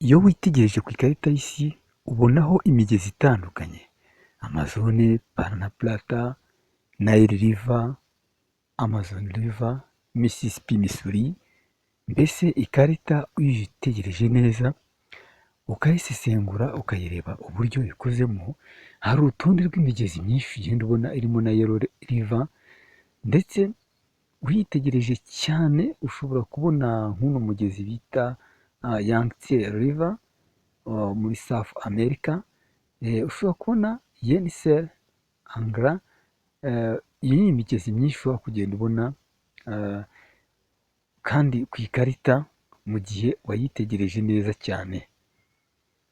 Iyo witegereje ku ikarita y'isi ubonaho imigezi itandukanye, Amazone, Parana Plata, Nile River, Amazon River, Mississippi, Missouri. Mbese ikarita uyitegereje neza ukayisesengura ukayireba uburyo ikozemo, hari urutonde rw'imigezi myinshi ugenda ubona irimo na Yellow River, ndetse uyitegereje cyane ushobora kubona nk'uno mugezi bita Yangtze River muri South America, ushobora kubona Yenisei, Angara. Iyi ni imigezi myinshi ushobora kugenda ubona kandi ku ikarita mu gihe wayitegereje neza cyane.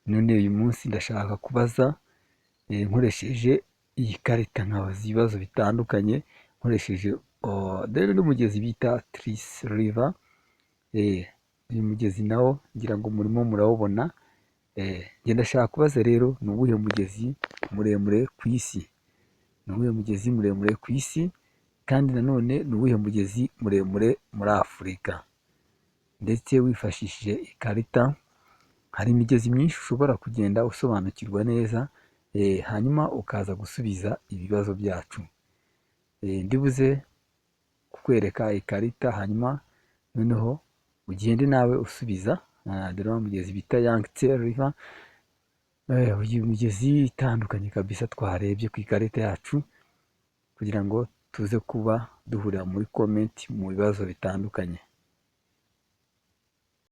None uyu munsi ndashaka kubaza nkoresheje iyi karita, nkabaza ibibazo bitandukanye nkoresheje dore n'umugezi bita Tris River. Uyu mugezi nawo ngira ngo murimo murawubona. Njye ndashaka kubaza rero, ni uwuhe mugezi muremure ku isi? Ni uwuhe mugezi muremure ku isi? Kandi nanone ni uwuhe mugezi muremure muri Afurika? Ndetse wifashishije ikarita hari imigezi myinshi ushobora kugenda usobanukirwa neza, hanyuma ukaza gusubiza ibibazo byacu. Ndibuze kukwereka ikarita, hanyuma noneho ugende nawe usubiza. Dore wa mugezi bita Yangtze River, uyu mugezi itandukanye kabisa twarebye ku ikarita yacu, kugira ngo tuze kuba duhurira muri comment mu bibazo bitandukanye.